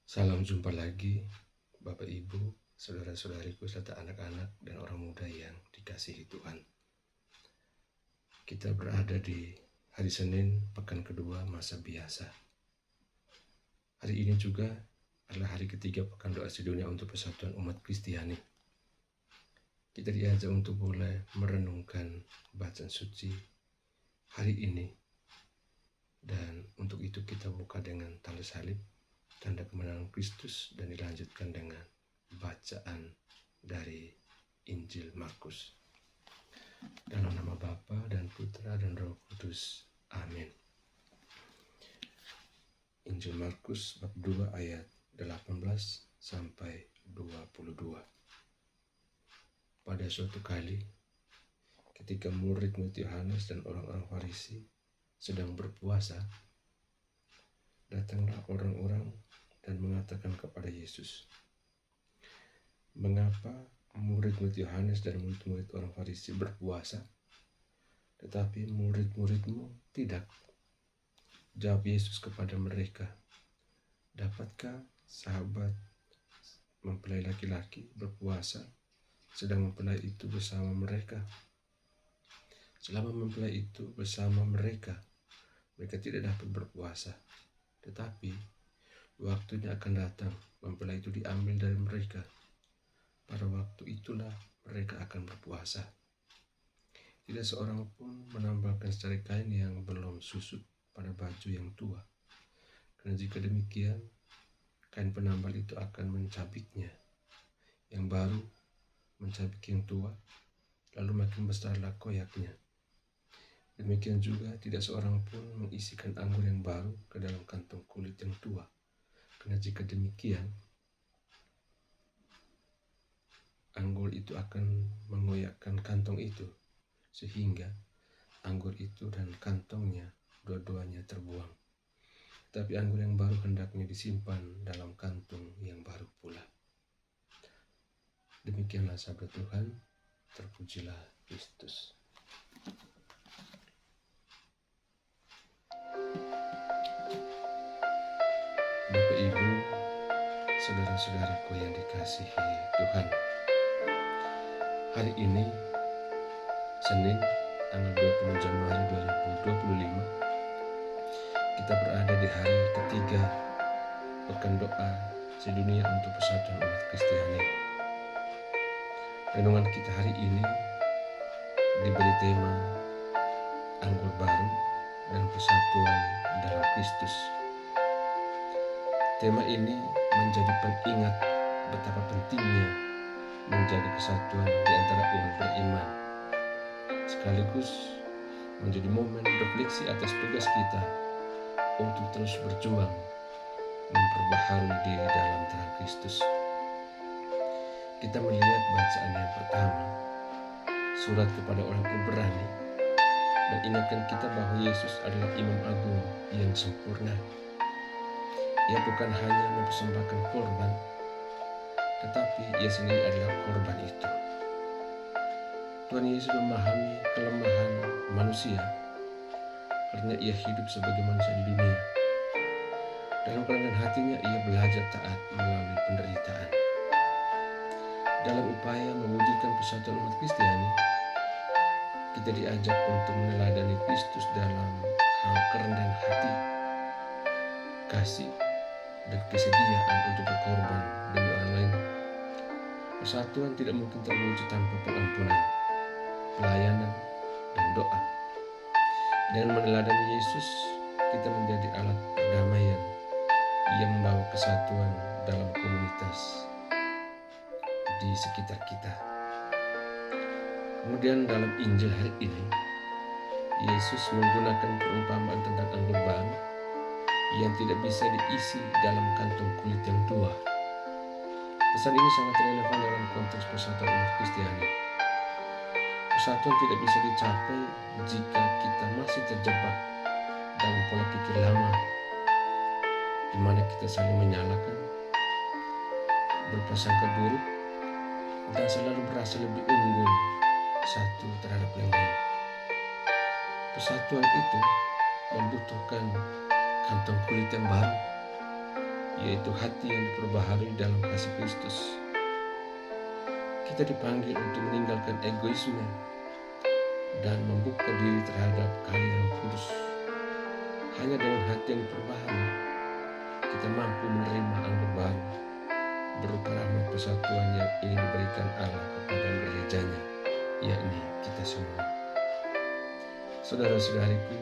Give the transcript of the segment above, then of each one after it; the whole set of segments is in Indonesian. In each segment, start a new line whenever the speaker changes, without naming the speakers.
Salam jumpa lagi, Bapak Ibu, saudara-saudariku, serta anak-anak dan orang muda yang dikasihi Tuhan. Kita berada di hari Senin, pekan kedua masa biasa. Hari ini juga adalah hari ketiga pekan doa sedunia untuk persatuan umat Kristiani. Kita diajak untuk boleh merenungkan bacaan suci hari ini. Dan untuk itu kita buka dengan tanda salib, tanda kemenangan Kristus, dan dilanjutkan dengan bacaan dari Injil Markus. Dalam nama Bapa dan Putra dan Roh Kudus. Amin. Injil Markus bab 2 ayat 18 sampai 22. Pada suatu kali, ketika murid-murid Yohanes dan orang-orang Farisi sedang berpuasa, datanglah orang-orang dan mengatakan kepada Yesus, "Mengapa murid-murid Yohanes dan murid-murid orang Farisi berpuasa, tetapi murid-muridmu tidak?" Jawab Yesus kepada mereka, "Dapatkah sahabat mempelai laki-laki berpuasa sedang mempelai itu bersama mereka? Selama mempelai itu bersama mereka, mereka tidak dapat berpuasa. Tetapi waktunya akan datang, mempelai itu diambil dari mereka. Pada waktu itulah mereka akan berpuasa. Tidak seorang pun menambalkan secari kain yang belum susut pada baju yang tua. Karena jika demikian, kain penambal itu akan mencabiknya. Yang baru mencabik yang tua, lalu makin besarlah koyaknya. Demikian juga tidak seorang pun mengisikan anggur yang baru ke dalam kantong kulit yang tua. Karena jika demikian, anggur itu akan mengoyakkan kantong itu, sehingga anggur itu dan kantongnya dua-duanya terbuang. Tapi anggur yang baru hendaknya disimpan dalam kantung yang baru pula." Demikianlah sabda Tuhan, terpujilah Kristus. Bapak Ibu, saudara-saudaraku yang dikasihi Tuhan, hari ini Senin tanggal 20 Januari 2025, kita berada di hari ketiga pekan doa sedunia untuk persatuan umat Kristiani. Renungan kita hari ini diberi tema anggur baru dan persatuan dalam Kristus. Tema ini menjadi pengingat betapa pentingnya menjaga kesatuan di antara umat beriman, sekaligus menjadi momen refleksi atas tugas kita untuk terus berjuang memperbaharui diri dalam terang Kristus. Kita melihat bacaan yang pertama, surat kepada orang Ibrani, mengingatkan kita bahwa Yesus adalah Imam Agung yang sempurna. Ia bukan hanya mempersembahkan korban, tetapi ia sendiri adalah korban itu. Tuhan Yesus memahami kelemahan manusia karena ia hidup sebagai manusia di dunia. Dalam kerendahan hatinya ia belajar taat melalui penderitaan. Dalam upaya mewujudkan persatuan umat Kristiani, kita diajak untuk meneladani Kristus dalam hal kerendahan hati, kasih, dan kesediaan untuk berkorban demi orang lain. Persatuan tidak mungkin terwujud tanpa pengampunan, pelayanan, dan doa. Dengan meneladani Yesus, kita menjadi alat perdamaian yang membawa kesatuan dalam komunitas di sekitar kita. Kemudian dalam Injil hari ini, Yesus menggunakan perumpamaan tentang anggur baru yang tidak bisa diisi dalam kantong kulit yang tua. Pesan ini sangat relevan dalam konteks persatuan umat Kristiani. Persatuan tidak bisa dicapai jika kita masih terjebak dalam pola pikir lama, di mana kita saling menyalahkan, berprasangka buruk, dan selalu merasa lebih unggul satu terhadap yang lain. Persatuan itu membutuhkan kantong kulit yang baru, yaitu hati yang diperbaharui dalam kasih Kristus. Kita dipanggil untuk meninggalkan egoisme dan membuka diri terhadap karya Roh Kudus. Hanya dengan hati yang diperbaharui, kita mampu menerima anggur baru berupa rahmat persatuan yang ingin diberikan Allah kepada gerejanya, yakni kita semua. Saudara-saudariku,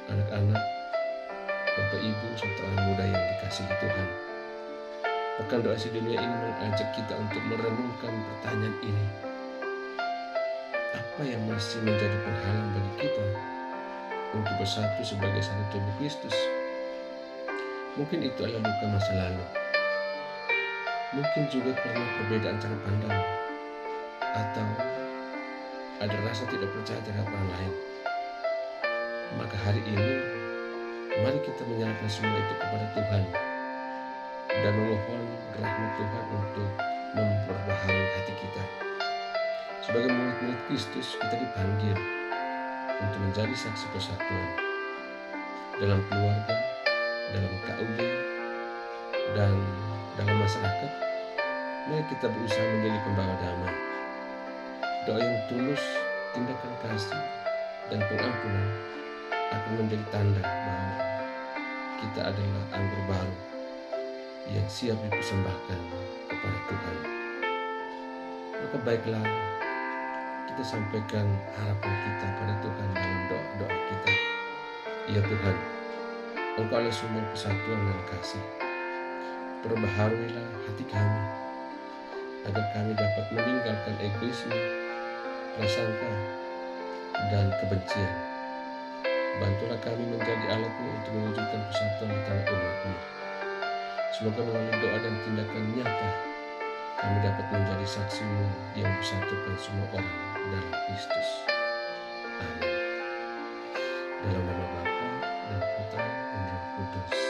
anak-anak, Bapak Ibu, serta orang muda yang dikasihi Tuhan, Pekan Doa Sedunia ini mengajak kita untuk merenungkan pertanyaan ini. Apa yang masih menjadi penghalang bagi kita untuk bersatu sebagai satu tubuh Kristus? Mungkin itu adalah luka masa lalu. Mungkin juga karena perbedaan cara pandang, atau ada rasa tidak percaya terhadap orang lain. Maka hari ini, mari kita menyerahkan semua itu kepada Tuhan dan memohon rahmat Tuhan untuk memperbaharui hati kita. Sebagai murid-murid Kristus, kita dipanggil untuk menjadi saksi persatuan dalam keluarga, dalam KUB, dan dalam masyarakat. Mari kita berusaha menjadi pembawa damai. Doa yang tulus, tindakan kasih, dan pengampunan akan menjadi tanda bahwa kita adalah anggur baru yang siap dipersembahkan kepada Tuhan. Maka baiklah, kita sampaikan harapan kita pada Tuhan dalam doa-doa kita. Ya Tuhan, Engkau adalah sumber persatuan dan kasih. Perbaharuilah hati kami, agar kami dapat meninggalkan egoisme, prasangka, dan kebencian. Bantulah kami menjadi alat-Mu untuk mewujudkan persatuan di tengah umat-Mu. Semoga melalui doa dan tindakan nyata, kami dapat menjadi saksi-Mu yang bersatukan semua orang dalam Kristus. Amin. Dalam nama Bapa dan Putra dan Roh Kudus.